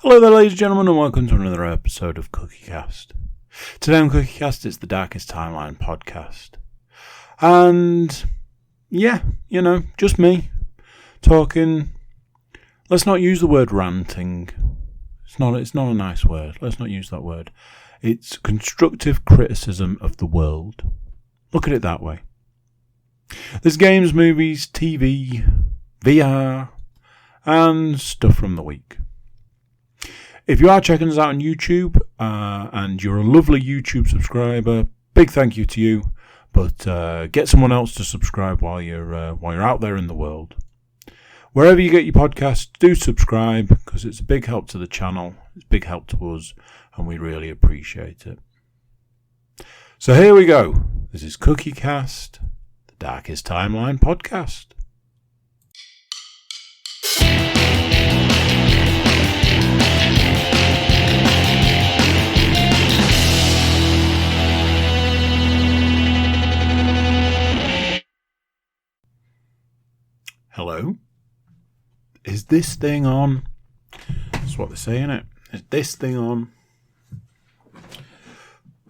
Hello there, ladies and gentlemen, and welcome to another episode of CookieCast. Today on CookieCast, it's the Darkest Timeline podcast. And, yeah, just me talking. Let's not use the word ranting. It's not a nice word. Let's not use that word. It's constructive criticism of the world. Look at it that way. There's games, movies, TV, VR, and stuff from the week. If you are checking us out on YouTube and you're a lovely YouTube subscriber, big thank you to you. But get someone else to subscribe while you're out there in the world. Wherever you get your podcasts, do subscribe because it's a big help to the channel. It's a big help to us, and we really appreciate it. So here we go. This is CookieCast, the Darkest Timeline podcast. Hello? Is this thing on? That's what they say, innit? Is this thing on?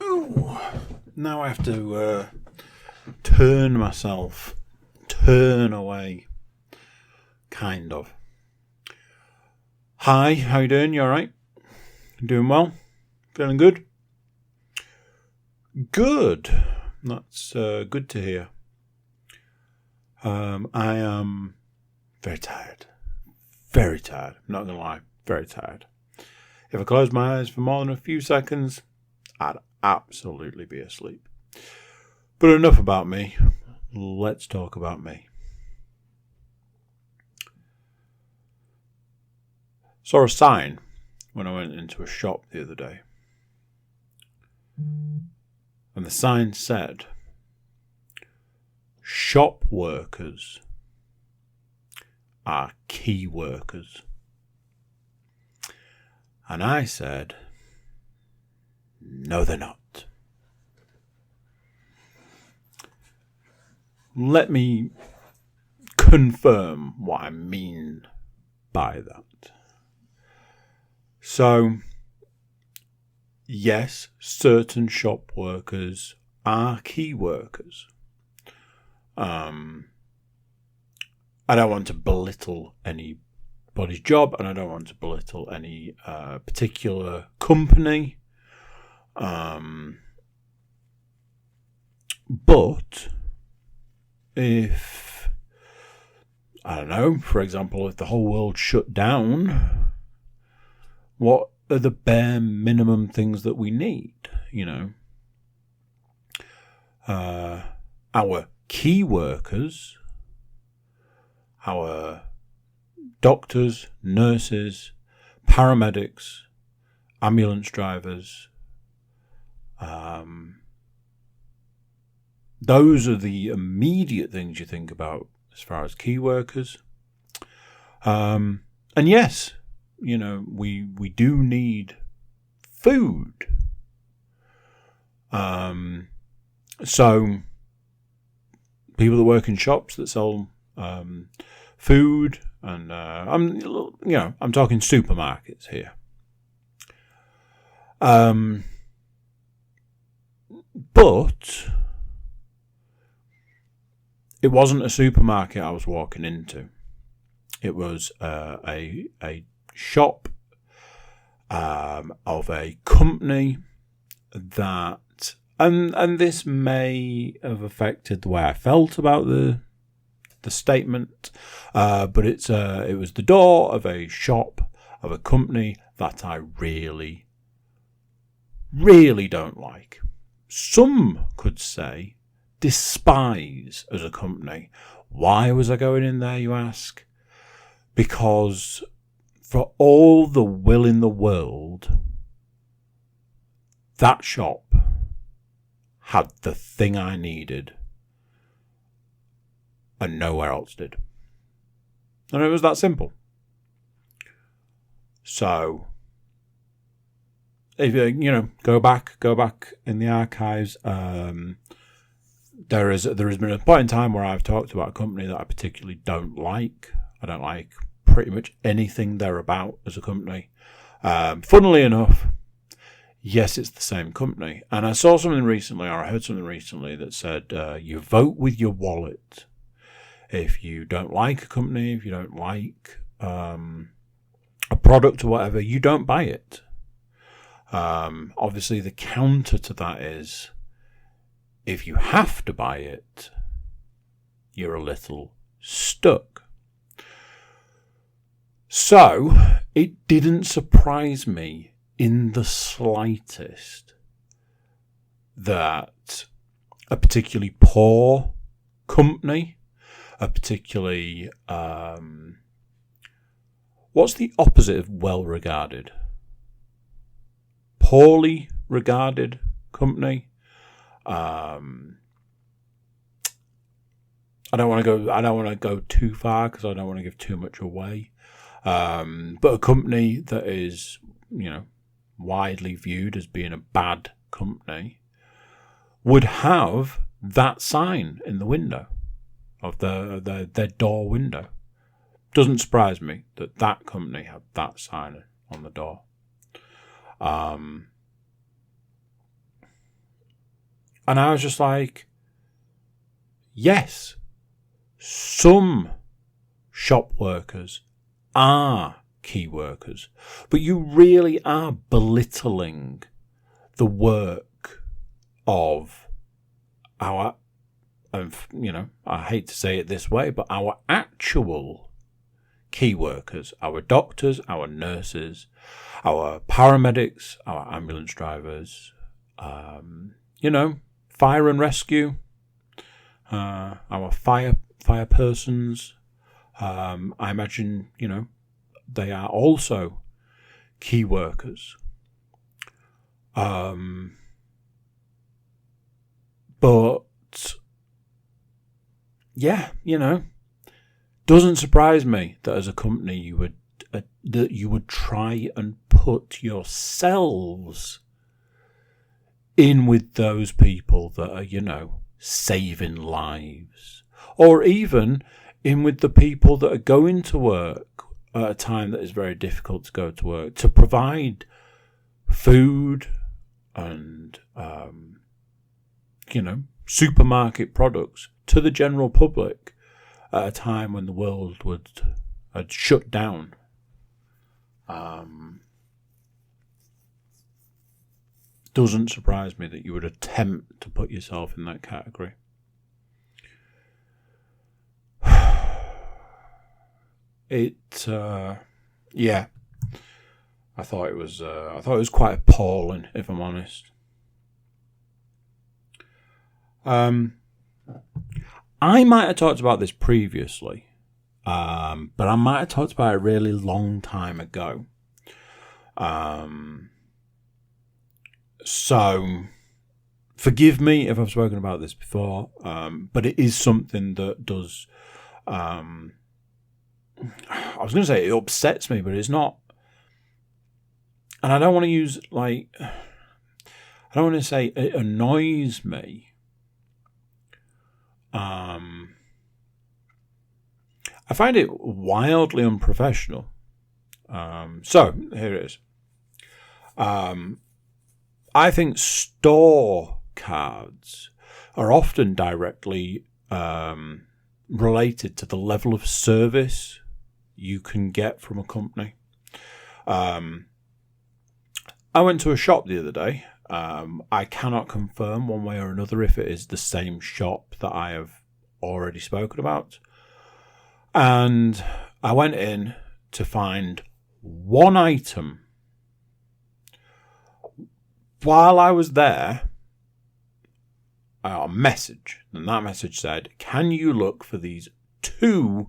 Ooh. Now I have to turn away. Kind of. Hi, how you doing? You alright? Doing well? Feeling good? Good. That's good to hear. I am very tired. Very tired. I'm not going to lie. Very tired. If I closed my eyes for more than a few seconds, I'd absolutely be asleep. But enough about me. Let's talk about me. Saw a sign when I went into a shop the other day. And the sign said, "Shop workers are key workers." And I said, no, they're not. Let me confirm what I mean by that. So, yes, certain shop workers are key workers. I don't want to belittle anybody's job, and I don't want to belittle any particular company. But if, I don't know, for example, if the whole world shut down, what are the bare minimum things that we need? Our key workers, our doctors, nurses, paramedics, ambulance drivers, those are the immediate things you think about as far as key workers. And yes, we do need food. So people that work in shops that sell food, and I'm talking supermarkets here. But it wasn't a supermarket I was walking into. It was a shop of a company that, and this may have affected the way I felt about the statement, but it was the door of a shop of a company that I really, really don't like. Some could say despise as a company. Why was I going in there, you ask? Because for all the will in the world, that shop had the thing I needed and nowhere else did. And it was that simple. So, if you go back in the archives, there has been a point in time where I've talked about a company that I particularly don't like. I don't like pretty much anything they're about as a company. Funnily enough, yes, it's the same company. And I saw something recently, or I heard something recently that said you vote with your wallet. If you don't like a company, if you don't like a product or whatever, you don't buy it. Obviously, the counter to that is if you have to buy it, you're a little stuck. So, it didn't surprise me in the slightest that a particularly poor company, a particularly, what's the opposite of well-regarded? Poorly regarded company. I don't want to go too far because I don't want to give too much away. But a company that is, widely viewed as being a bad company would have that sign in the window of their door window. Doesn't surprise me that that company had that sign on the door. And I was just like, yes, some shop workers are key workers, but you really are belittling the work of our, I hate to say it this way, but our actual key workers, our doctors, our nurses, our paramedics, our ambulance drivers, fire and rescue, our fire persons. I imagine, they are also key workers. But yeah, doesn't surprise me that as a company you would try and put yourselves in with those people that are, saving lives, or even in with the people that are going to work at a time that is very difficult to go to work, to provide food and, supermarket products to the general public at a time when the world had shut down. Doesn't surprise me that you would attempt to put yourself in that category. Yeah, I thought it was quite appalling, if I'm honest. I might have talked about this previously, but I might have talked about it a really long time ago. So, forgive me if I've spoken about this before, but it is something that does, I was going to say it upsets me, but it's not, and I don't want to use, I don't want to say it annoys me. I find it wildly unprofessional. So, here it is. I think store cards are often directly related to the level of service you can get from a company. I went to a shop the other day. I cannot confirm one way or another if it is the same shop that I have already spoken about. And I went in to find one item. While I was there, I got a message, and that message said, "Can you look for these 2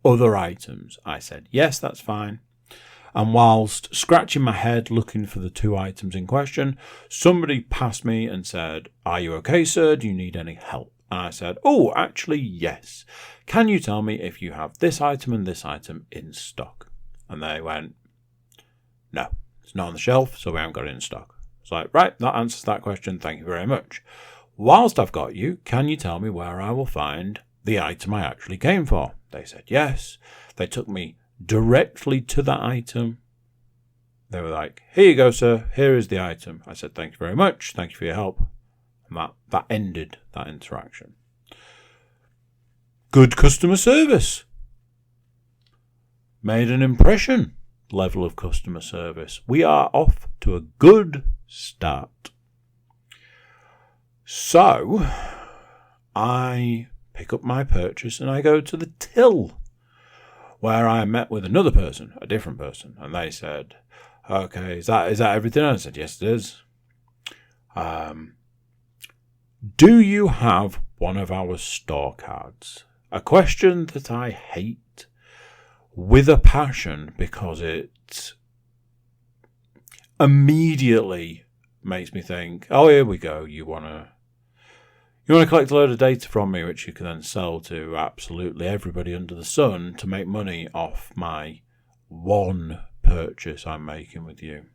other items?" I said, "Yes, that's fine." And whilst scratching my head looking for the 2 items in question, somebody passed me and said, "Are you okay, sir? Do you need any help?" And I said, "Oh, actually, yes. Can you tell me if you have this item and this item in stock?" And they went, "No, it's not on the shelf, so we haven't got it in stock." It's like, right, that answers that question. Thank you very much. Whilst I've got you, can you tell me where I will find the item I actually came for? They said yes. They took me directly to that item. They were like, here you go, sir. Here is the item. I said, thank you very much. Thank you for your help. And that ended that interaction. Good customer service. Made an impression. Level of customer service. We are off to a good start. So, I pick up my purchase and I go to the till, where I met with another person, a different person, and they said, okay, is that everything? I said, yes, it is. Do you have one of our store cards? A question that I hate with a passion because it immediately makes me think, oh, here we go. You want to collect a load of data from me, which you can then sell to absolutely everybody under the sun to make money off my one purchase I'm making with you.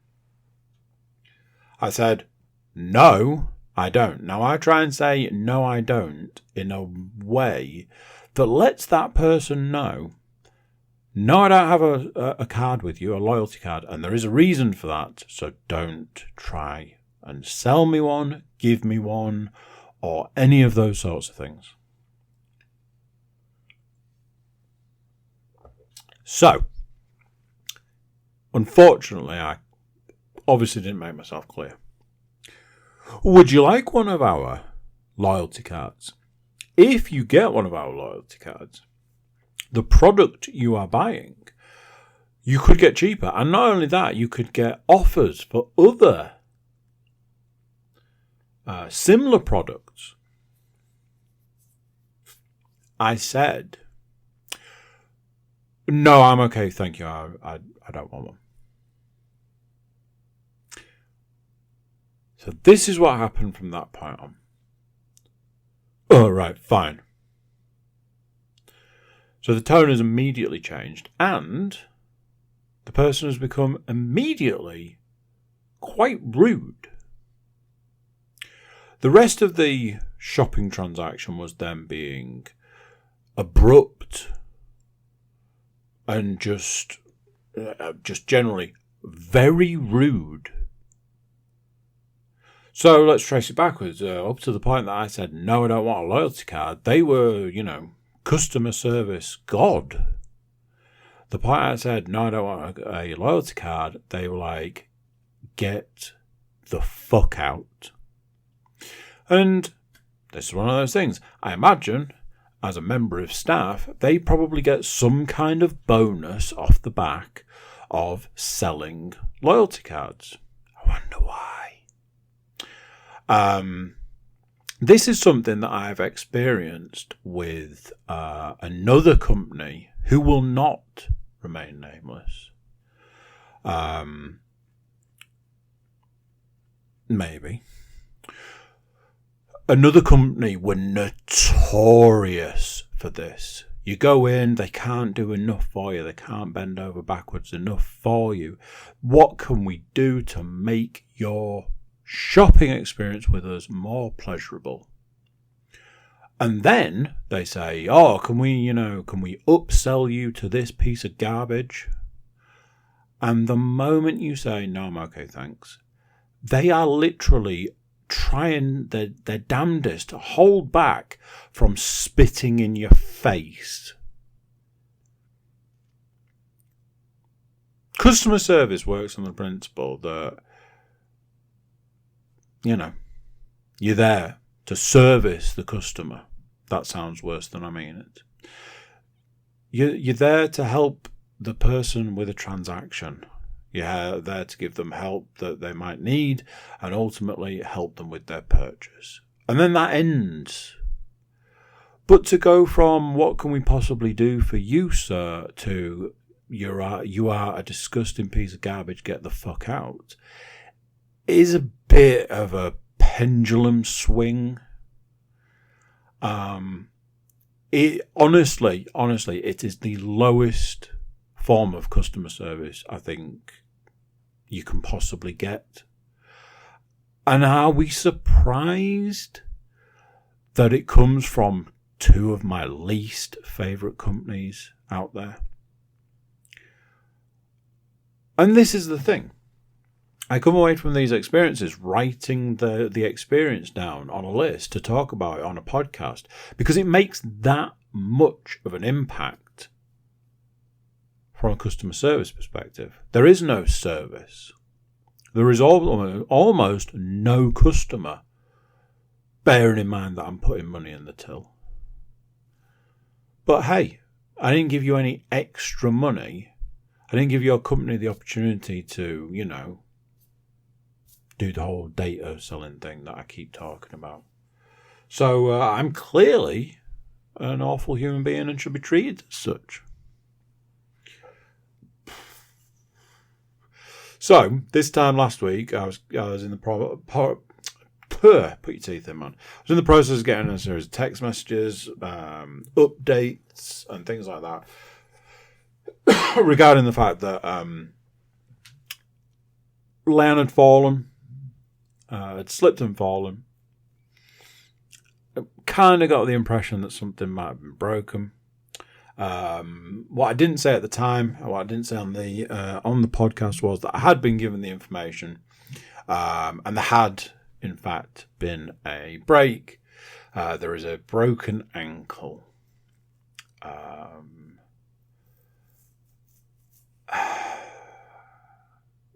I said, no, I don't. Now, I try and say, no, I don't, in a way that lets that person know, no, I don't have a card with you, a loyalty card, and there is a reason for that, so don't try and sell me one, give me one, or any of those sorts of things. So, unfortunately, I obviously didn't make myself clear. Would you like one of our loyalty cards? If you get one of our loyalty cards, the product you are buying, you could get cheaper. And not only that, you could get offers for other similar products. I said, no, I'm okay, thank you. I don't want one. So this is what happened from that point on. Oh, right, fine. So the tone has immediately changed, and the person has become immediately quite rude. The rest of the shopping transaction was them being abrupt and just generally very rude. So let's trace it backwards. Up to the point that I said, no, I don't want a loyalty card. They were, customer service God. The point I said, no, I don't want a loyalty card, they were like, get the fuck out. And this is one of those things. I imagine, as a member of staff, they probably get some kind of bonus off the back of selling loyalty cards. I wonder why. This is something that I've experienced with another company who will not remain nameless. Maybe. Another company were notorious for this. You go in, they can't do enough for you. They can't bend over backwards enough for you. What can we do to make your shopping experience with us more pleasurable? And then they say, oh, can we upsell you to this piece of garbage? And the moment you say, no, I'm okay, thanks, they are literally trying their damnedest to hold back from spitting in your face. Customer service works on the principle that, you're there to service the customer. That sounds worse than I mean it. You're there to help the person with a transaction. You're there to give them help that they might need and ultimately help them with their purchase. And then that ends. But to go from what can we possibly do for you, sir, to you are a disgusting piece of garbage, get the fuck out, is a bit of a pendulum swing. It honestly, it is the lowest form of customer service I think you can possibly get. And are we surprised that it comes from two of my least favourite companies out there? And this is the thing. I come away from these experiences writing the experience down on a list to talk about it on a podcast, because it makes that much of an impact from a customer service perspective. There is no service. There is almost no customer, bearing in mind that I'm putting money in the till. But hey, I didn't give you any extra money. I didn't give your company the opportunity to, do the whole data selling thing that I keep talking about. So I'm clearly an awful human being and should be treated as such. So this time last week, I was in the put your teeth in, man. I was in the process of getting a series of text messages, updates, and things like that regarding the fact that Leanne had fallen, had slipped and fallen. Kind of got the impression that something might have been broken. What I didn't say at the time, what I didn't say on the podcast, was that I had been given the information, and there had, in fact, been a break. There is a broken ankle.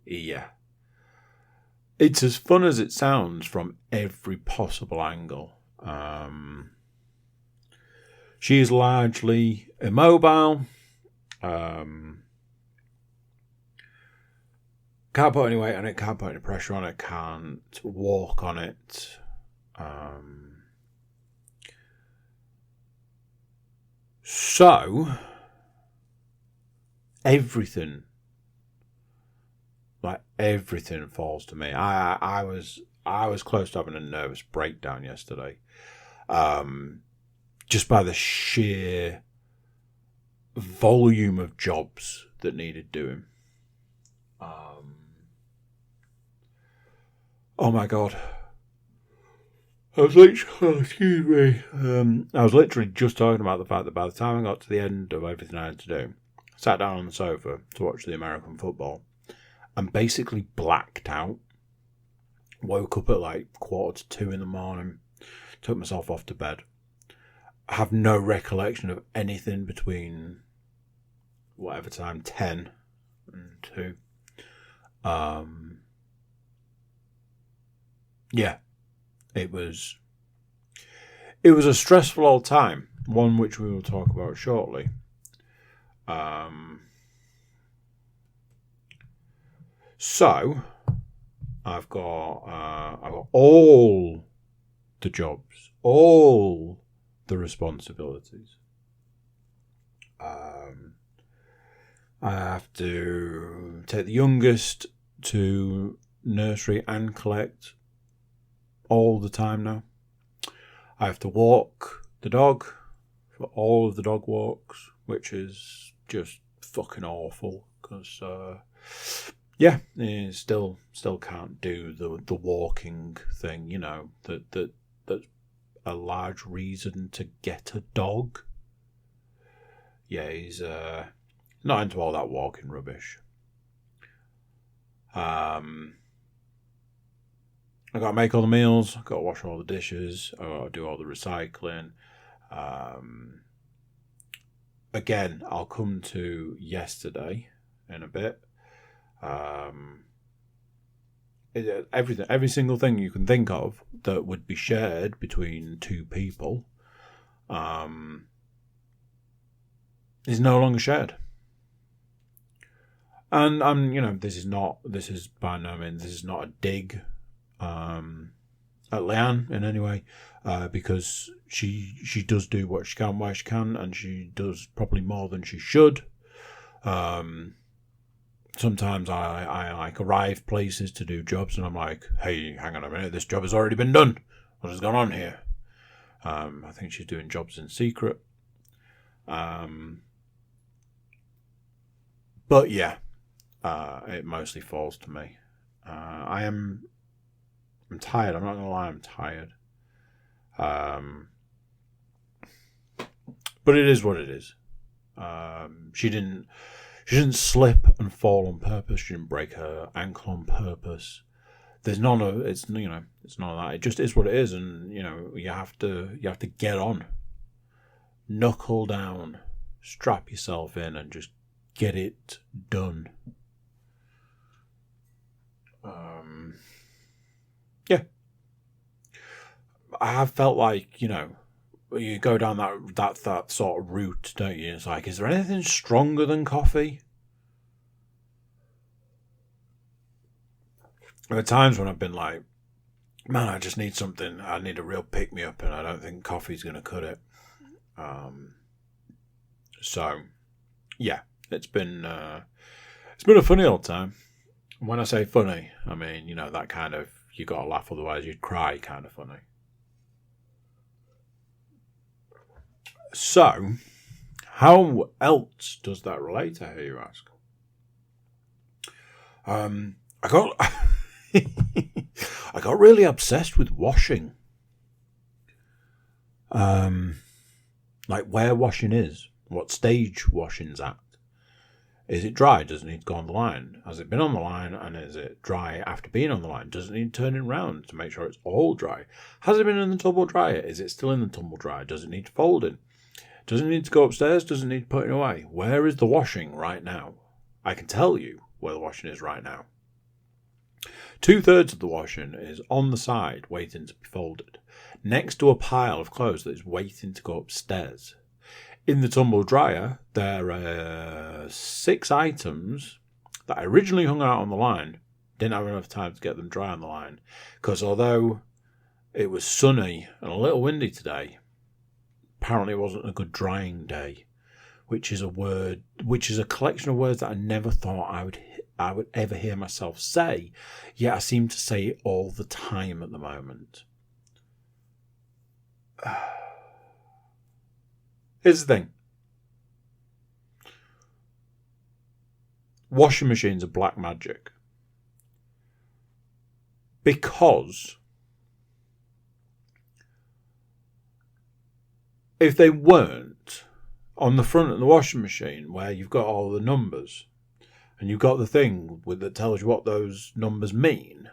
Yeah. It's as fun as it sounds from every possible angle. She is largely immobile. Can't put any weight on it, can't put any pressure on it, can't walk on it. So, everything falls to me. I was close to having a nervous breakdown yesterday. Just by the sheer volume of jobs that needed doing. Oh my God. I was literally just talking about the fact that by the time I got to the end of everything I had to do, I sat down on the sofa to watch the American football and basically blacked out. Woke up at 1:45 in the morning, took myself off to bed. I have no recollection of anything between whatever time, 10 and 2. Yeah, it was a stressful old time, one which we will talk about shortly. So I've got all the jobs, all the responsibilities. I have to take the youngest to nursery and collect all the time now. I have to walk the dog for all of the dog walks, which is just fucking awful because, still can't do the walking thing. That's a large reason to get a dog. Yeah, he's not into all that walking rubbish. I got to make all the meals. I got to wash all the dishes. I got to do all the recycling. Again, I'll come to yesterday in a bit. Every single thing you can think of that would be shared between two people, is no longer shared. And this is by no means, this is not a dig at Leanne in any way, because she does do what she can where she can, and she does probably more than she should. Sometimes I arrive places to do jobs and I'm like, hey, hang on a minute, this job has already been done. What has gone on here? I think she's doing jobs in secret. But yeah, it mostly falls to me. I'm tired. I'm not going to lie, I'm tired. But it is what it is. She didn't She didn't slip and fall on purpose. She didn't break her ankle on purpose. There's none of it's none of that. It just is what it is, and you have to get on, knuckle down, strap yourself in, and just get it done. Yeah, I have felt like you go down that sort of route, don't you? It's like, is there anything stronger than coffee? There are times when I've been like, man, I just need something. I need a real pick-me-up, and I don't think coffee's going to cut it. So, yeah, it's been a funny old time. And when I say funny, I mean, that kind of, you got to laugh, otherwise you'd cry kind of funny. So, how else does that relate, I hear you ask? I got I got really obsessed with washing. Like where washing is, what stage washing's at. Is it dry? Does it need to go on the line? Has it been on the line? And is it dry after being on the line? Does it need turning round to make sure it's all dry? Has it been in the tumble dryer? Is it still in the tumble dryer? Does it need folding? Does it need to go upstairs? Does it need putting away? Where is the washing right now? I can tell you where the washing is right now. 2/3 of the washing is on the side, waiting to be folded, next to a pile of clothes that is waiting to go upstairs. In the tumble dryer, there are 6 items that I originally hung out on the line. Didn't have enough time to get them dry on the line, because although it was sunny and a little windy today, apparently it wasn't a good drying day, which is a collection of words that I never thought I would ever hear myself say, yet I seem to say it all the time at the moment. Here's the thing. Washing machines are black magic. Because if they weren't on the front of the washing machine where you've got all the numbers, and you've got the thing that tells you what those numbers mean,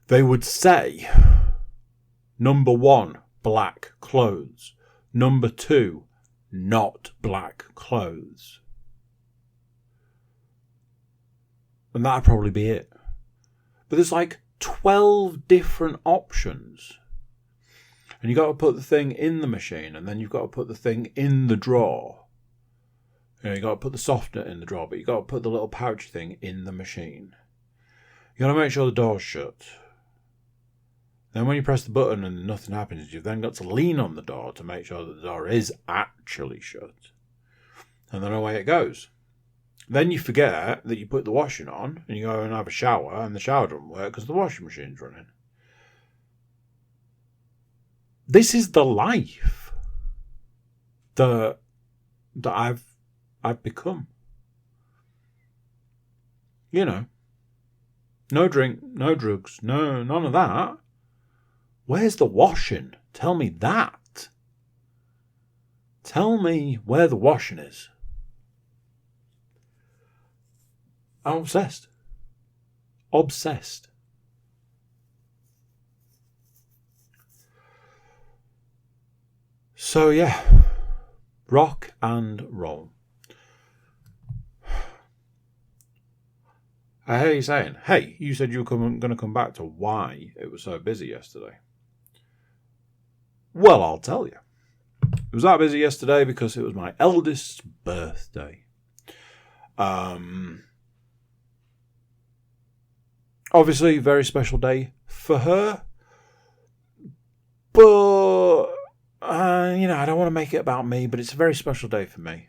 they would say, number 1, black clothes. Number 2, not black clothes. And that'd probably be it. But there's like 12 different options. And you've got to put the thing in the machine, and then you've got to put the thing in the drawer. You've got to put the softener in the drawer, but you've got to put the little pouch thing in the machine. You've got to make sure the door's shut. Then when you press the button and nothing happens, you've then got to lean on the door to make sure that the door is actually shut. And then away it goes. Then you forget that you put the washing on, and you go and have a shower, and the shower doesn't work because the washing machine's running. This is the life that I've become. No drink, no drugs, none of that. Where's the washing? Tell me that. Tell me where the washing is. I'm obsessed. Obsessed. So yeah, rock and roll. I hear you saying, hey, you said you were going to come back to why it was so busy yesterday. Well, I'll tell you. It was that busy yesterday because it was my eldest's birthday. Obviously, very special day for her. But, I don't want to make it about me, but it's a very special day for me.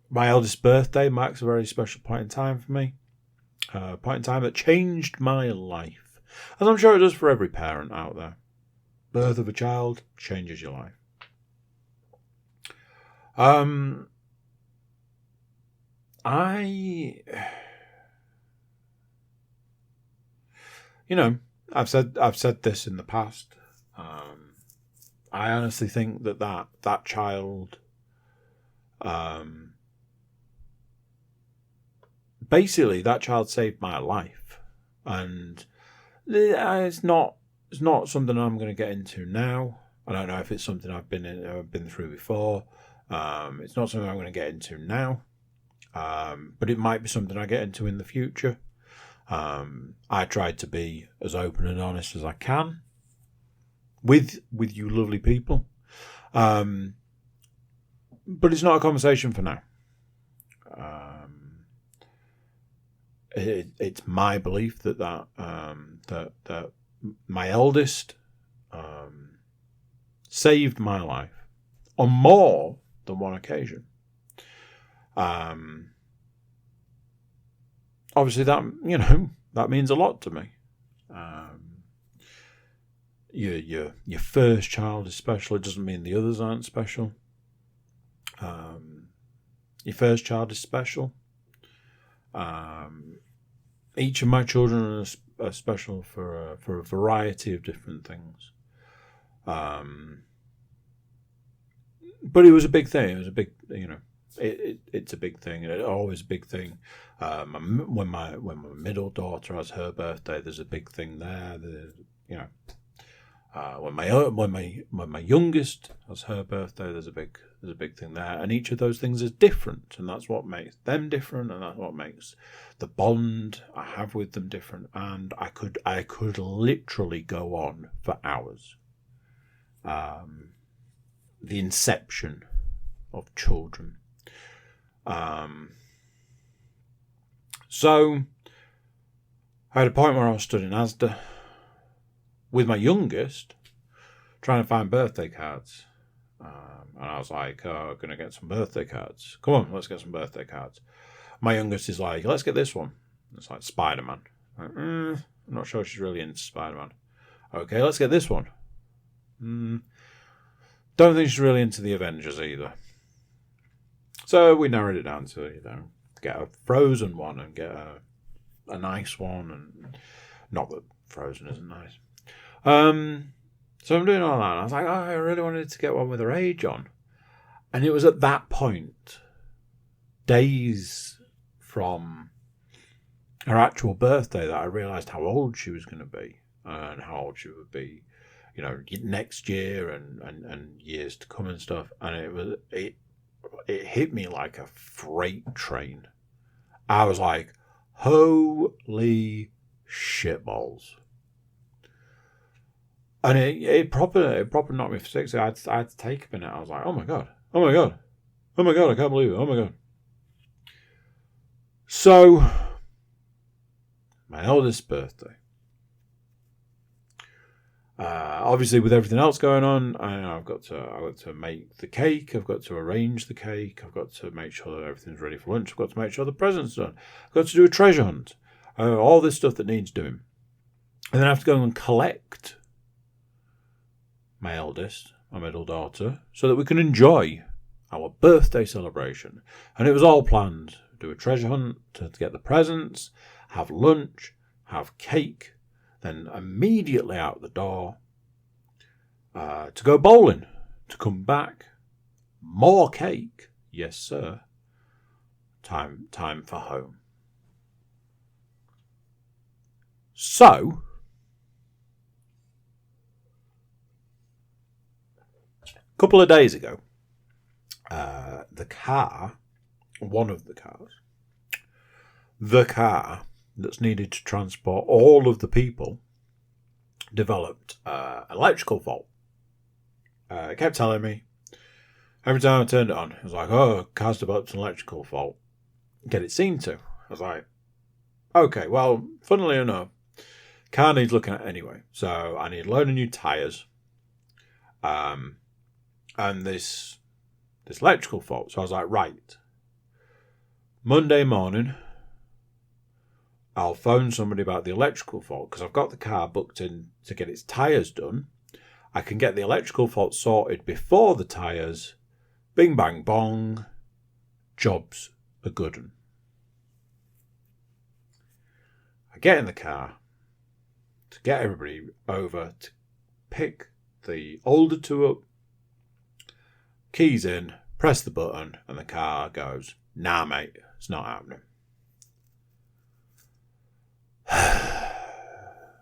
My eldest's birthday marks a very special point in time for me. A point in time that changed my life. As I'm sure it does for every parent out there. Birth of a child changes your life. I've said this in the past. I honestly think that child Basically, that child saved my life, and it's not something I'm going to get into now. I don't know if it's something I've been through before. It's not something I'm going to get into now, but it might be something I get into in the future. I tried to be as open and honest as I can with you lovely people, but it's not a conversation for now. It's my belief that my eldest saved my life on more than one occasion. Obviously, that means a lot to me. Your first child is special. It doesn't mean the others aren't special. Your first child is special. Each of my children are special for a variety of different things. But it was a big thing. It was a big, it's a big thing, and it's always a big thing. When my middle daughter has her birthday, there's a big thing there. When my youngest has her birthday, there's a big thing there, and each of those things is different, and that's what makes them different, and that's what makes the bond I have with them different. And I could literally go on for hours. The inception of children. So I had a point where I was stood in Asda with my youngest, trying to find birthday cards. And I was like, oh, going to get some birthday cards. Come on, let's get some birthday cards. My youngest is like, let's get this one. It's like Spider-Man. I'm not sure she's really into Spider-Man. Okay, let's get this one. Don't think she's really into the Avengers either. So we narrowed it down to, get a Frozen one and get a nice one. And not that Frozen isn't nice. So I'm doing all that. And I was like, I really wanted to get one with her age on. And it was at that point, days from her actual birthday, that I realised how old she was going to be and how old she would be, next year and years to come and stuff. And it hit me like a freight train. I was like, holy shitballs. And it proper knocked me for six. I had to take a minute. I was like, oh my god, I can't believe it, oh my god. So, my eldest birthday. Obviously, with everything else going on, I've got to make the cake. I've got to arrange the cake. I've got to make sure that everything's ready for lunch. I've got to make sure the presents are done. I've got to do a treasure hunt. All this stuff that needs doing. And then I have to go and collect my eldest, my middle daughter, so that we can enjoy our birthday celebration. And it was all planned. Do a treasure hunt to get the presents, have lunch, have cake, then immediately out the door to go bowling, to come back, more cake, yes sir, time for home. So, a couple of days ago, the car that's needed to transport all of the people developed an electrical fault. It kept telling me, every time I turned it on, it was like, oh, car's developed an electrical fault. Get it seen to. I was like, okay, well, funnily enough, car needs looking at anyway. So I need a load of new tyres. And this electrical fault. So I was like, right. Monday morning, I'll phone somebody about the electrical fault, because I've got the car booked in to get its tyres done. I can get the electrical fault sorted before the tyres. Bing, bang, bong. Job's a good one. I get in the car to get everybody over to pick the older two up. Keys in, Press the button and the car goes, nah, mate, it's not happening.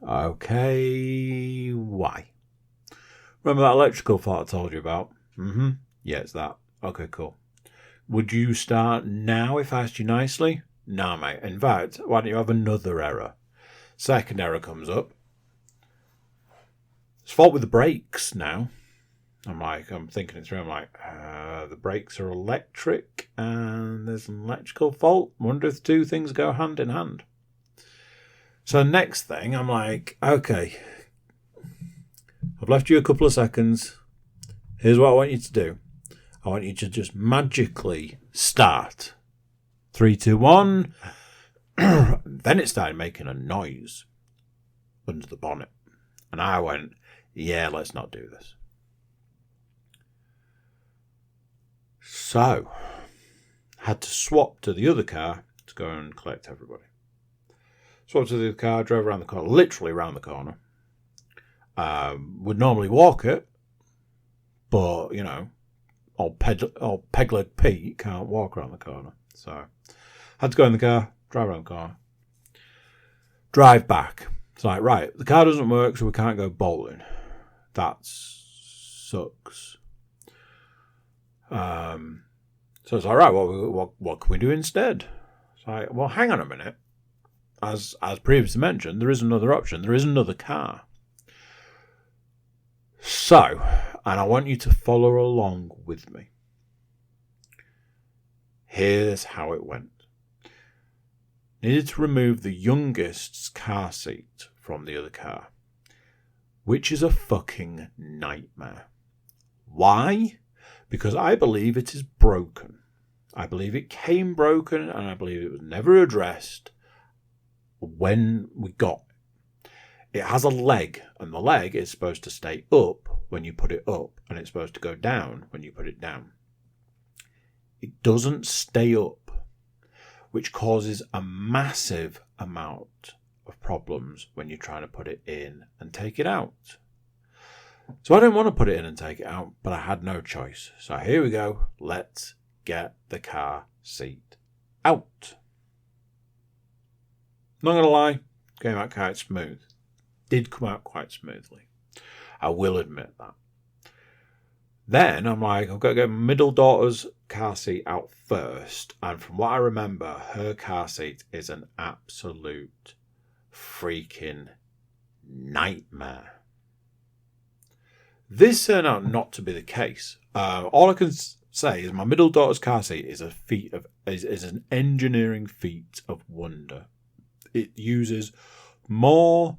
Okay, why? Remember that electrical fault I told you about? Mm-hmm. Yeah, it's that. Okay, cool. Would you start now if I asked you nicely? Nah, mate. In fact, why don't you have another error? Second error comes up. It's fault with the brakes now. I'm thinking it through. I'm like, the brakes are electric and there's an electrical fault. Wonder if the two things go hand in hand. So next thing, I'm like, okay, I've left you a couple of seconds. Here's what I want you to do. I want you to just magically start. 3, 2, 1. Then it started making a noise under the bonnet. And I went, yeah, let's not do this. So, had to swap to the other car to go and collect everybody. Swapped to the other car, drove around the corner, literally around the corner. Would normally walk it, but, you know, old peg-leg Pete can't walk around the corner. So, had to go in the car, drive around the corner, drive back. It's like, right, the car doesn't work, so we can't go bowling. That sucks. So it's like, right, what can we do instead? It's like, well, hang on a minute. As previously mentioned, there is another option. There is another car. So, and I want you to follow along with me. Here's how it went. Needed to remove the youngest's car seat from the other car, which is a fucking nightmare. Why? Because I believe it is broken. I believe it came broken, and I believe it was never addressed when we got it. It has a leg, and the leg is supposed to stay up when you put it up, and it's supposed to go down when you put it down. It doesn't stay up, which causes a massive amount of problems when you're trying to put it in and take it out. So I didn't want to put it in and take it out, but I had no choice. So here we go. Let's get the car seat out. Not going to lie, came out quite smooth. Did come out quite smoothly. I will admit that. Then I'm like, I've got to get my middle daughter's car seat out first. And from what I remember, her car seat is an absolute freaking nightmare. This turned out not to be the case. All I can say is my middle daughter's car seat is is an engineering feat of wonder. It uses more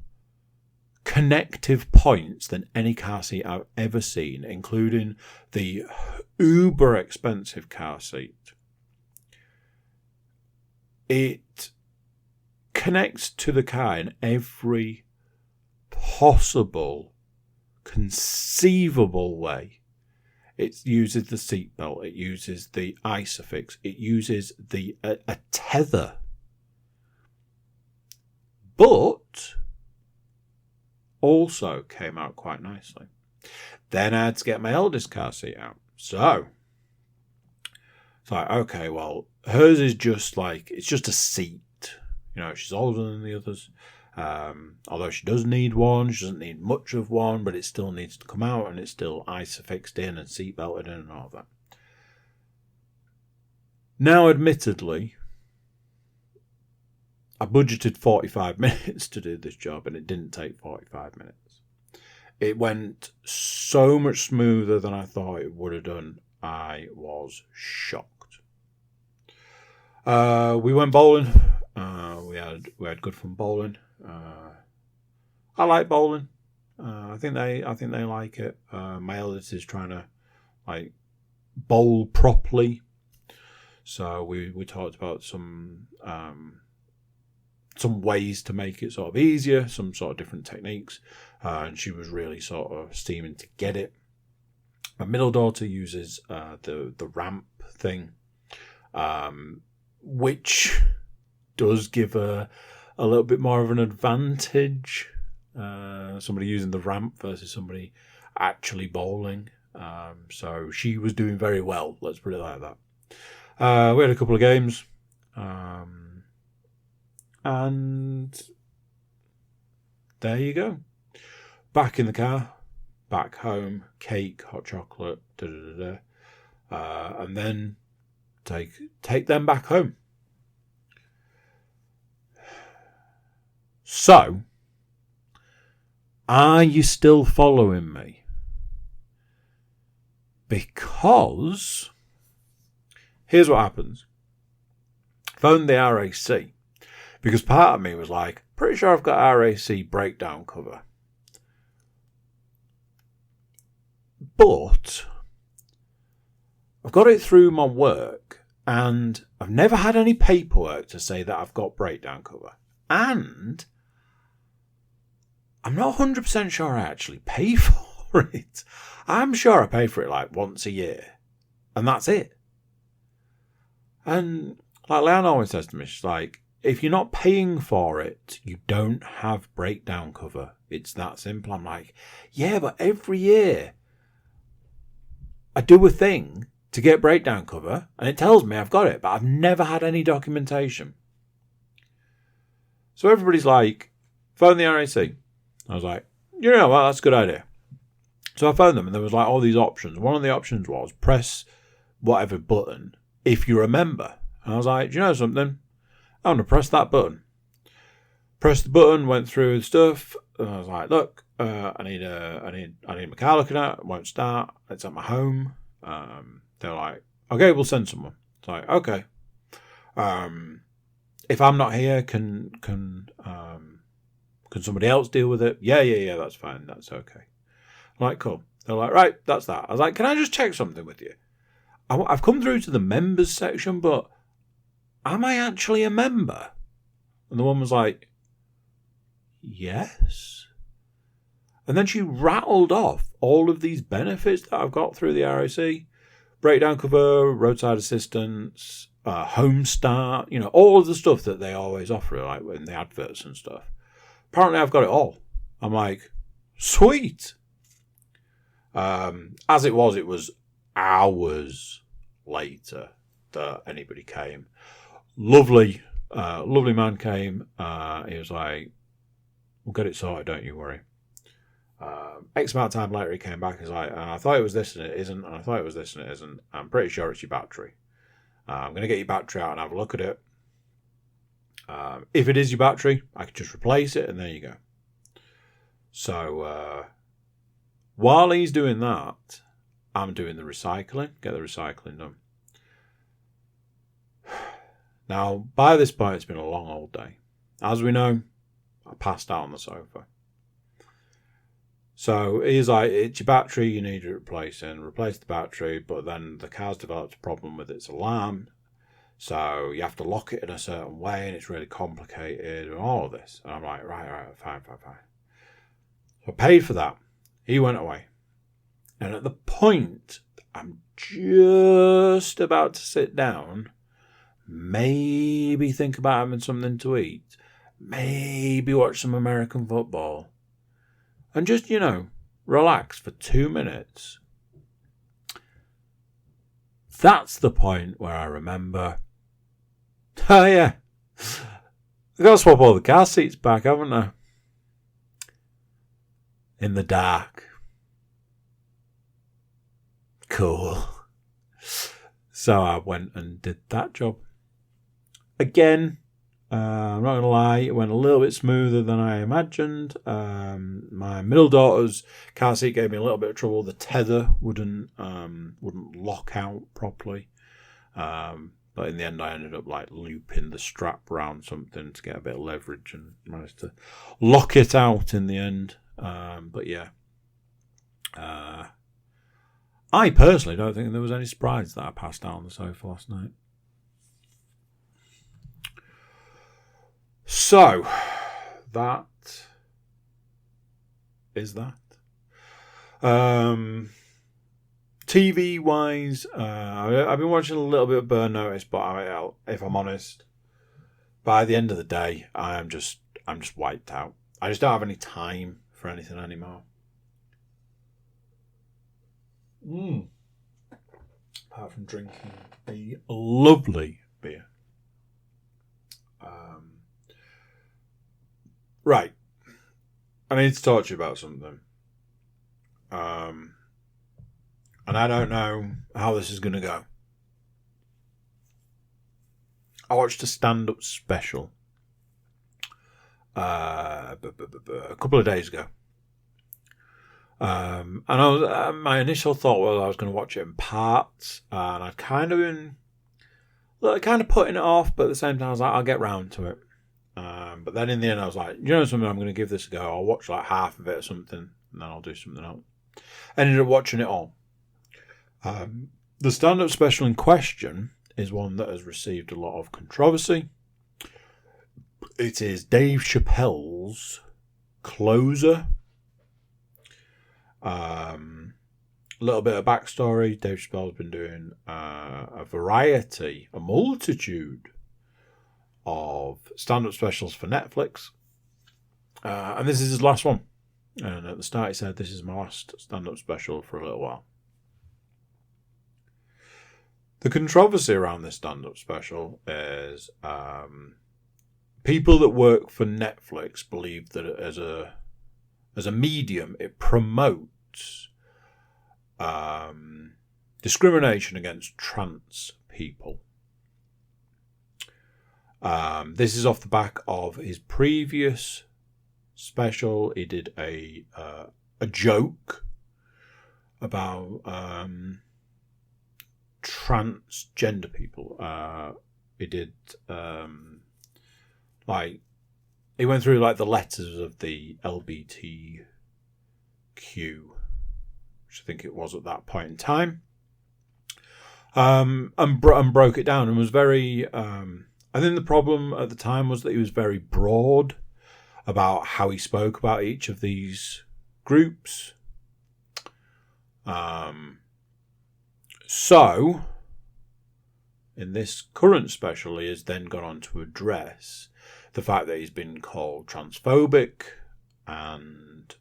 connective points than any car seat I've ever seen, including the uber expensive car seat. It connects to the car in every possible conceivable way. It uses the seatbelt, it uses the isofix, it uses a tether. But also came out quite nicely. Then I had to get my eldest car seat out. So it's like, okay, well, hers is just like, it's just a seat. You know, she's older than the others. Although she does need one, she doesn't need much of one, but it still needs to come out and it's still isofixed in and seat belted in and all that. Now, admittedly, I budgeted 45 minutes to do this job and it didn't take 45 minutes. It went so much smoother than I thought it would have done. I was shocked. We went bowling. We had good fun bowling. I like bowling. I think they like it. My eldest is trying to like bowl properly. So we talked about some ways to make it sort of easier, some sort of different techniques, and she was really sort of steaming to get it. My middle daughter uses the ramp thing, which does give her a little bit more of an advantage. Somebody using the ramp versus somebody actually bowling. So she was doing very well, let's put it like that. We had a couple of games. And there you go. Back in the car, back home, cake, hot chocolate, and then take them back home. So, are you still following me? Because here's what happens. Phoned the RAC because part of me was like, pretty sure I've got RAC breakdown cover. But I've got it through my work and I've never had any paperwork to say that I've got breakdown cover. And I'm not 100% sure I actually pay for it. I'm sure I pay for it like once a year. And that's it. And like Leanne always says to me, she's like, if you're not paying for it, you don't have breakdown cover. It's that simple. I'm like, yeah, but every year I do a thing to get breakdown cover and it tells me I've got it, but I've never had any documentation. So everybody's like, phone the RAC. I was like, you know what, that's a good idea. So I phoned them and there was like all these options. One of the options was press whatever button if you're a member. And I was like, do you know something? I'm going to press that button. Pressed the button, went through the stuff. And I was like, look, I need my car looking at. It won't start. It's at my home. They're like, okay, we'll send someone. It's like, okay. If I'm not here, can somebody else deal with it? Yeah, that's fine. That's okay. I'm like, cool. They're like, right, that's that. I was like, can I just check something with you? I've come through to the members section, but am I actually a member? And the woman was like, yes. And then she rattled off all of these benefits that I've got through the RAC. Breakdown cover, roadside assistance, home start, all of the stuff that they always offer, like in the adverts and stuff. Apparently I've got it all. I'm like, sweet. As it was hours later that anybody came. Lovely man came. He was like, we'll get it sorted, don't you worry. X amount of time later he came back and was like, I thought it was this and it isn't, and I thought it was this and it isn't. I'm pretty sure it's your battery. I'm going to get your battery out and have a look at it. If it is your battery, I could just replace it and there you go. So while he's doing that, I'm doing the recycling, get the recycling done. Now, by this point, it's been a long old day. As we know, I passed out on the sofa. So he's like, it's your battery, you need to replace the battery, but then the car's developed a problem with its alarm. So you have to lock it in a certain way and it's really complicated and all of this. And I'm like, right, fine. So I paid for that. He went away. And at the point I'm just about to sit down, maybe think about having something to eat, maybe watch some American football, and just, relax for 2 minutes. That's the point where I remember, oh yeah, I've got to swap all the car seats back, haven't I? In the dark. Cool. So I went and did that job. Again, I'm not going to lie, it went a little bit smoother than I imagined. My middle daughter's car seat gave me a little bit of trouble. The tether wouldn't lock out properly. But in the end, I ended up looping the strap around something to get a bit of leverage and managed to lock it out in the end. But yeah. I personally don't think there was any surprise that I passed out on the sofa last night. So, that is that. TV-wise, I've been watching a little bit of Burn Notice, but if I'm honest, by the end of the day, I'm just wiped out. I just don't have any time for anything anymore. Apart from drinking a lovely beer. Right. I need to talk to you about something. And I don't know how this is going to go. I watched a stand-up special a couple of days ago. And my initial thought was I was going to watch it in parts, and I'd kind of been putting it off, but at the same time I was like, I'll get round to it. But then in the end I was like, you know something, I'm going to give this a go. I'll watch like half of it or something, and then I'll do something else. I ended up watching it all. The stand-up special in question is one that has received a lot of controversy. It is Dave Chappelle's Closer. A little bit of backstory. Dave Chappelle's been doing a multitude of stand-up specials for Netflix. And this is his last one. And at the start he said, this is my last stand-up special for a little while. The controversy around this stand-up special is people that work for Netflix believe that as a medium, it promotes discrimination against trans people. This is off the back of his previous special. He did a joke about transgender people. He did he went through like the letters of the LBTQ, which I think it was at that point in time, and broke it down and was very. I think the problem at the time was that he was very broad about how he spoke about each of these groups. So, in this current special, he has then gone on to address the fact that he's been called transphobic, and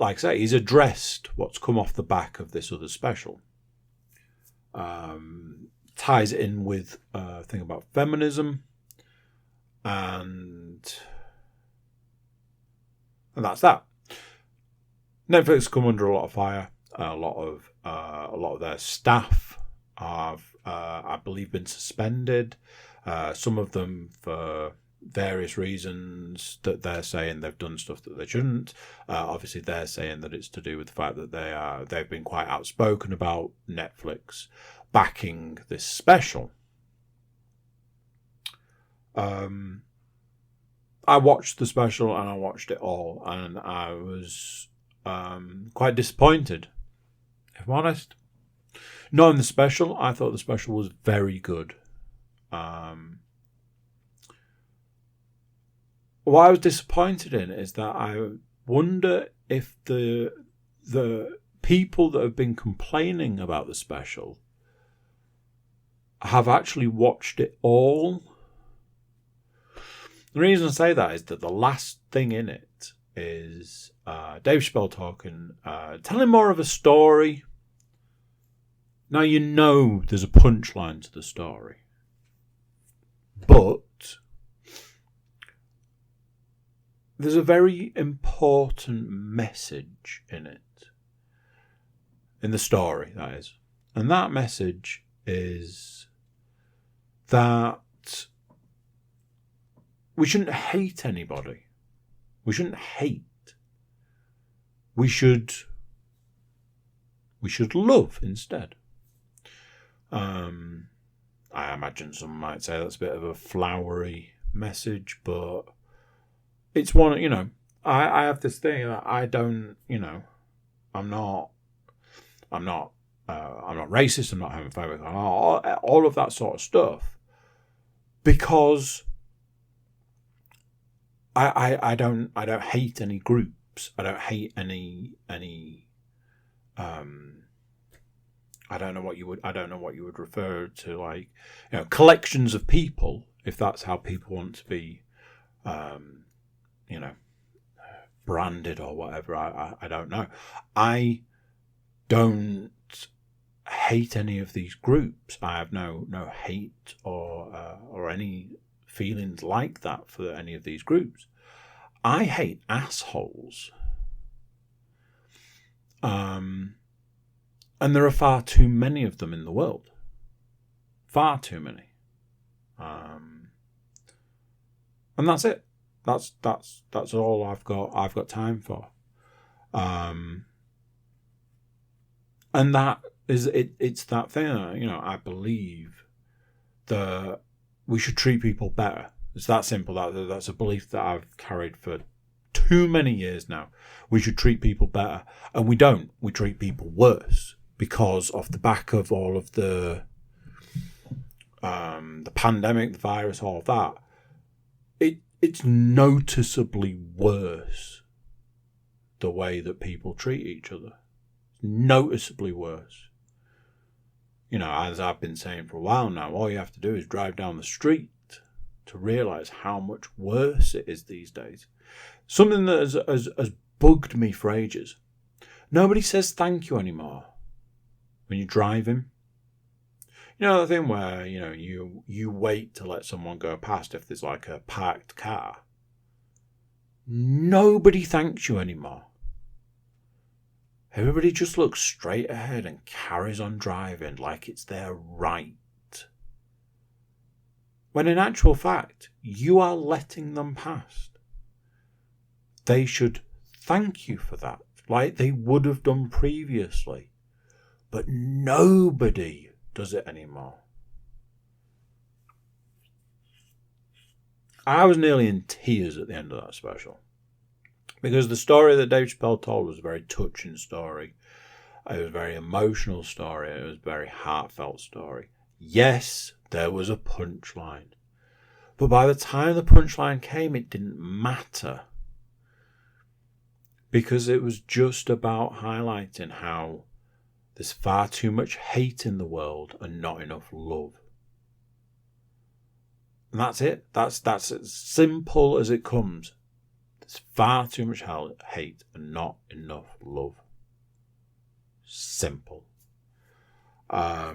like I say, he's addressed what's come off the back of this other special. Ties it in with a thing about feminism, and that's that. Netflix come under a lot of fire. A lot of their staff have, I believe, been suspended. Some of them for various reasons that they're saying they've done stuff that they shouldn't. Obviously, they're saying that it's to do with the fact that they've been quite outspoken about Netflix backing this special. I watched the special and I watched it all, and I was quite disappointed, if I'm honest. Not in the special. I thought the special was very good. What I was disappointed in is that I wonder if the people that have been complaining about the special have actually watched it all. The reason I say that is that the last thing in it is Dave Chappelle talking, telling more of a story. Now you know there's a punchline to the story, but there's a very important message in it. In the story, that is. And that message is that we shouldn't hate anybody. We shouldn't hate. We should love instead. I imagine some might say that's a bit of a flowery message, but it's one, I have this thing that I don't, I'm not racist, I'm not homophobic, all of that sort of stuff, because I don't hate any groups. I don't hate any I don't know what you would refer to, like, collections of people, if that's how people want to be branded or whatever. I don't know. I don't hate any of these groups. I have no hate or any feelings like that for any of these groups. I hate assholes. And there are far too many of them in the world. Far too many. And that's it. That's all I've got time for. And that is it. It's that thing. I believe that we should treat people better. It's that simple. That's a belief that I've carried for too many years now. We should treat people better, and we don't. We treat people worse because off the back of all of the pandemic, the virus, all of that. It's noticeably worse the way that people treat each other. Noticeably worse. As I've been saying for a while now, all you have to do is drive down the street to realise how much worse it is these days. Something that has bugged me for ages. Nobody says thank you anymore when you're driving. The thing where, you wait to let someone go past if there's like a parked car. Nobody thanks you anymore. Everybody just looks straight ahead and carries on driving like it's their right. When in actual fact, you are letting them past. They should thank you for that, like they would have done previously. But nobody does it anymore. I was nearly in tears at the end of that special. Because the story that Dave Chappelle told was a very touching story. It was a very emotional story. It was a very heartfelt story. Yes, there was a punchline. But by the time the punchline came, it didn't matter. Because it was just about highlighting how there's far too much hate in the world and not enough love. And that's it. That's as simple as it comes. There's far too much hate and not enough love. Simple. I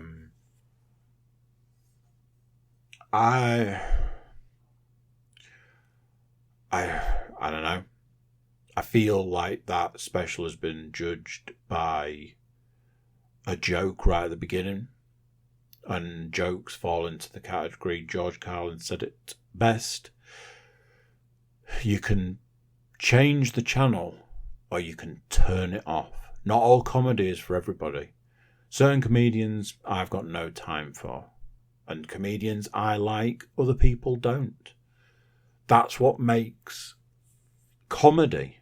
don't know. I feel like that special has been judged by a joke right at the beginning, and jokes fall into the category. George Carlin said it best. You can change the channel or you can turn it off. Not all comedy is for everybody. Certain comedians I've got no time for, and comedians I like, other people don't. That's what makes comedy.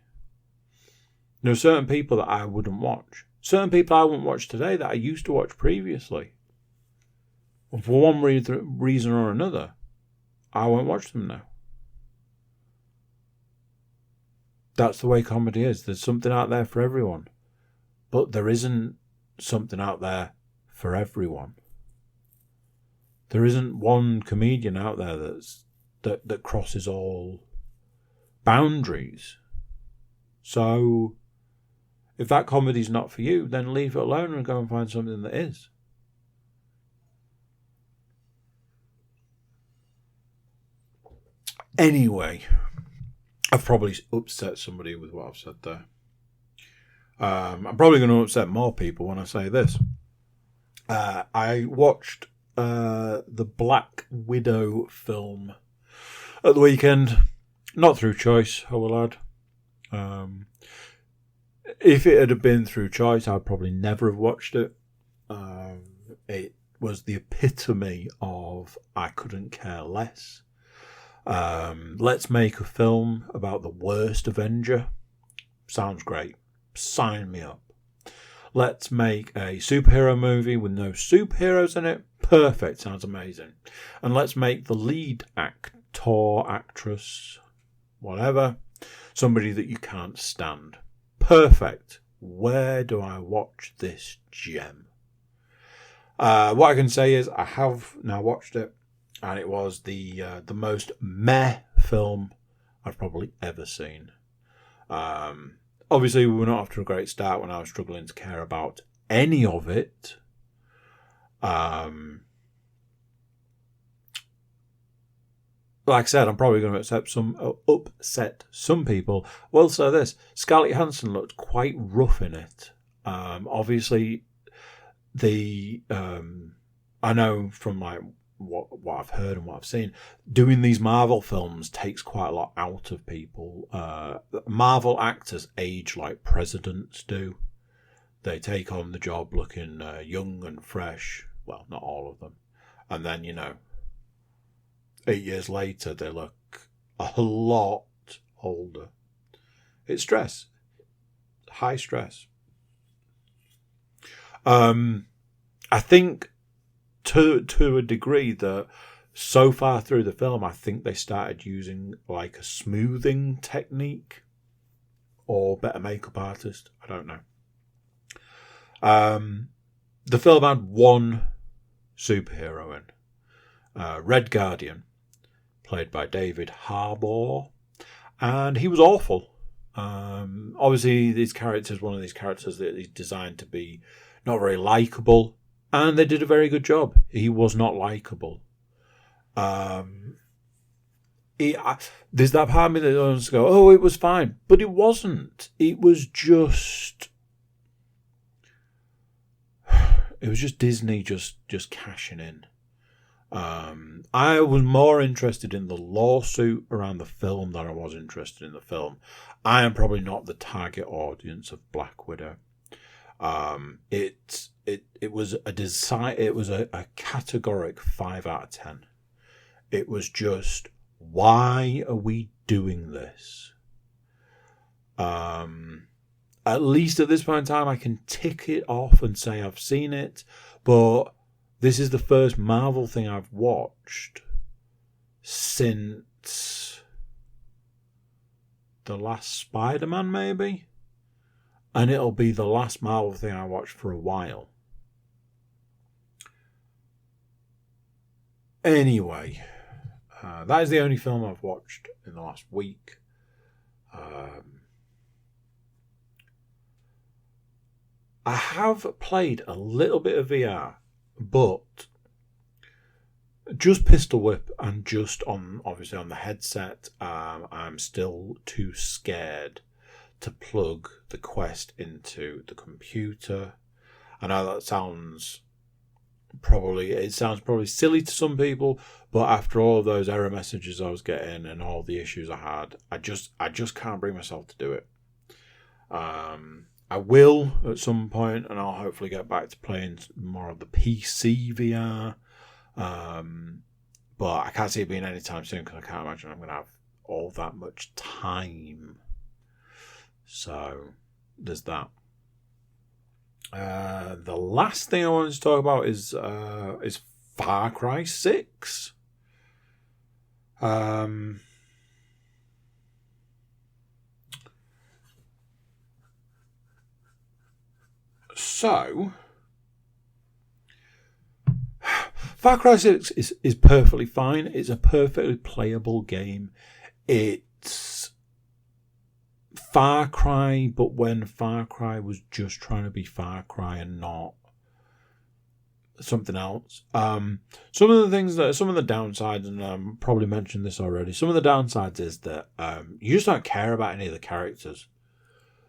There are certain people that I wouldn't watch. Certain people I wouldn't watch today that I used to watch previously. And for one reason or another, I won't watch them now. That's the way comedy is. There's something out there for everyone. But there isn't something out there for everyone. There isn't one comedian out there that crosses all boundaries. So if that comedy's not for you, then leave it alone and go and find something that is. Anyway, I've probably upset somebody with what I've said there. I'm probably going to upset more people when I say this. I watched the Black Widow film at the weekend. Not through choice, I will add. If it had been through choice, I'd probably never have watched it. It was the epitome of I couldn't care less. Let's make a film about the worst Avenger. Sounds great. Sign me up. Let's make a superhero movie with no superheroes in it. Perfect. Sounds amazing. And let's make the lead actor, actress, whatever, somebody that you can't stand. Perfect. Where do I watch this gem? What I can say is I have now watched it, and it was the most meh film I've probably ever seen. Obviously, we were not off to a great start when I was struggling to care about any of it. Like I said, I'm probably going to upset some people. Well, so this Scarlett Johansson looked quite rough in it. Obviously, I know from like what I've heard and what I've seen, doing these Marvel films takes quite a lot out of people. Marvel actors age like presidents do. They take on the job looking young and fresh. Well, not all of them. And then, 8 years later, they look a lot older. It's stress. High stress. I think to a degree that so far through the film, I think they started using like a smoothing technique or better makeup artist. I don't know. The film had one superhero in, Red Guardian, played by David Harbour, and he was awful. Obviously, one of these characters that is designed to be not very likable, and they did a very good job. He was not likable. There's that part of me that wants to go, oh, it was fine, but it wasn't. It was just Disney just cashing in. I was more interested in the lawsuit around the film than I was interested in the film. I am probably not the target audience of Black Widow. It was a categoric 5 out of 10. It was just, why are we doing this? At least at this point in time, I can tick it off and say I've seen it, but this is the first Marvel thing I've watched since the last Spider-Man, maybe? And it'll be the last Marvel thing I watched for a while. Anyway, that is the only film I've watched in the last week. I have played a little bit of VR, but just Pistol Whip and just obviously on the headset. I'm still too scared to plug the Quest into the computer. I know that sounds probably silly to some people, but after all of those error messages I was getting and all the issues I had, I just can't bring myself to do it. I will at some point, and I'll hopefully get back to playing more of the PC VR. But I can't see it being anytime soon because I can't imagine I'm going to have all that much time. So there's that. The last thing I wanted to talk about is Far Cry 6. So, Far Cry 6 is perfectly fine. It's a perfectly playable game. It's Far Cry, but when Far Cry was just trying to be Far Cry and not something else. Some of the downsides, and I probably mentioned this already, some of the downsides is that you just don't care about any of the characters.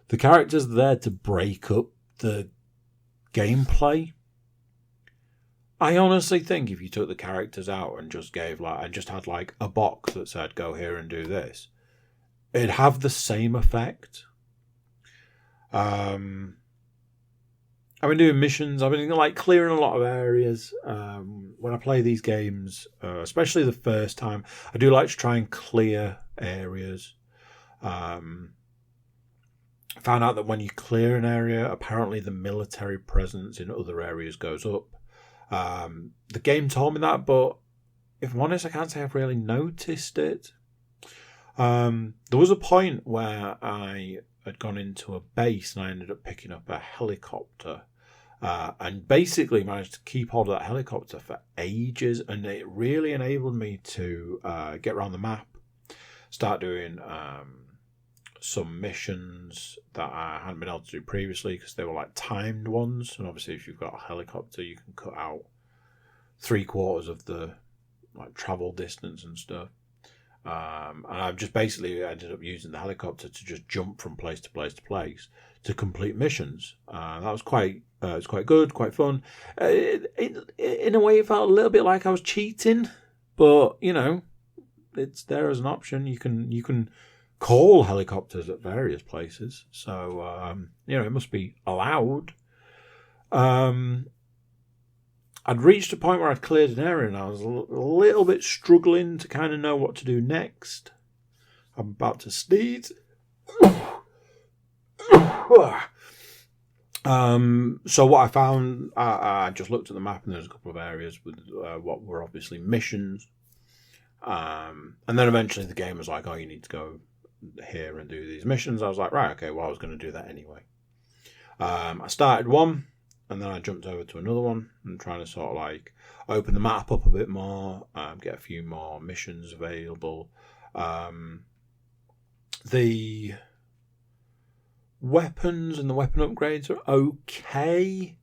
The characters are there to break up the gameplay. I honestly think if you took the characters out and just had a box that said go here and do this, it'd have the same effect. I've been doing missions. I've been clearing a lot of areas. When I play these games, especially the first time, I do like to try and clear areas. Found out that when you clear an area, apparently the military presence in other areas goes up. The game told me that, but if I'm honest, I can't say I've really noticed it. There was a point where I had gone into a base and I ended up picking up a helicopter and basically managed to keep hold of that helicopter for ages, and it really enabled me to get around the map, start doing some missions that I hadn't been able to do previously because they were like timed ones. And obviously, if you've got a helicopter, you can cut out 3/4 of the like travel distance and stuff. And I've just basically ended up using the helicopter to just jump from place to place to place to complete missions. That was quite good, quite fun. In a way, it felt a little bit like I was cheating, but you know, it's there as an option. You can call helicopters at various places, so you know, it must be allowed. I'd reached a point where I'd cleared an area and I was a little bit struggling to kind of know what to do next. I'm about to sneeze. So what I found, I just looked at the map and there's a couple of areas with what were obviously missions. And then eventually the game was like, oh, you need to go here and do these missions. I was like, right, okay, well, I was going to do that anyway. I started one. And then I jumped over to another one and trying to sort of like open the map up a bit more, get a few more missions available. The weapons and the weapon upgrades are okay.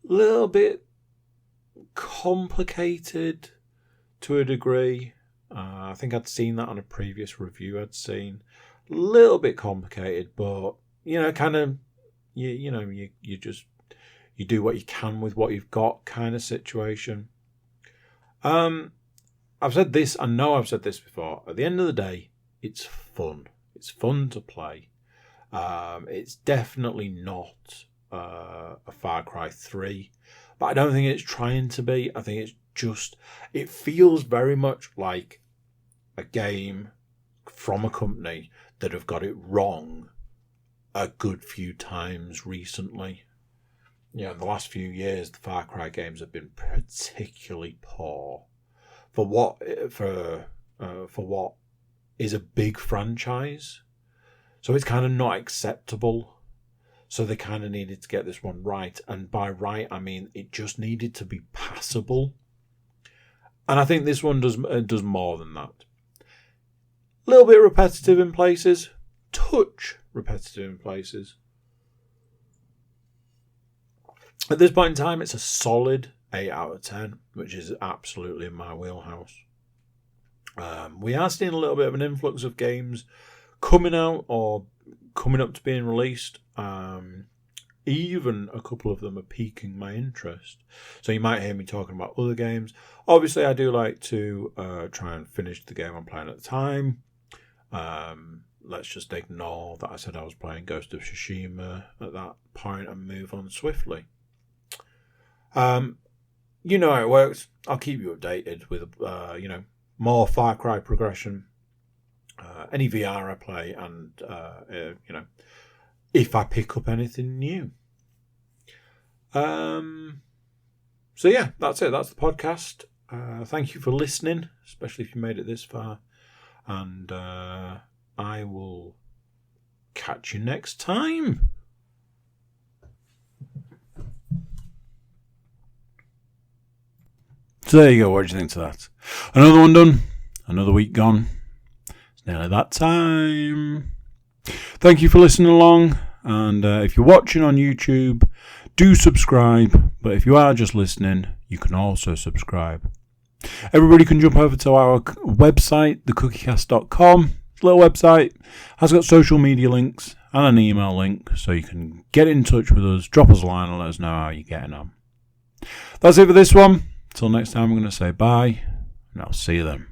A little bit complicated to a degree. I think I'd seen that on a previous review I'd seen. A little bit complicated, but, you know, kind of, you just... You do what you can with what you've got kind of situation. I've said this, I know I've said this before. At the end of the day, it's fun. It's fun to play. It's definitely not a Far Cry 3. But I don't think it's trying to be. I think it's just... It feels very much like a game from a company that have got it wrong a good few times recently. You know, in the last few years, the Far Cry games have been particularly poor for what is a big franchise. So it's kind of not acceptable. So they kind of needed to get this one right, and by right I mean it just needed to be passable. And I think this one does more than that. A little bit repetitive in places, touch repetitive in places. At this point in time, it's a solid 8 out of 10, which is absolutely in my wheelhouse. We are seeing a little bit of an influx of games coming out or coming up to being released. Even a couple of them are piquing my interest. So you might hear me talking about other games. Obviously, I do like to try and finish the game I'm playing at the time. Let's just ignore that I said I was playing Ghost of Tsushima at that point and move on swiftly. You know how it works. I'll keep you updated with, more Far Cry progression, any VR I play, and, if I pick up anything new. So yeah, that's it. That's the podcast. Thank you for listening, especially if you made it this far. And, I will catch you next time. So there you go, what do you think to that? Another one done, another week gone. It's nearly that time. Thank you for listening along, and if you're watching on YouTube, do subscribe, but if you are just listening, you can also subscribe. Everybody can jump over to our website, thecookiecast.com. It's a little website, has got social media links and an email link, so you can get in touch with us, drop us a line and let us know how you're getting on. That's it for this one. Until next time, I'm going to say bye, and I'll see you then.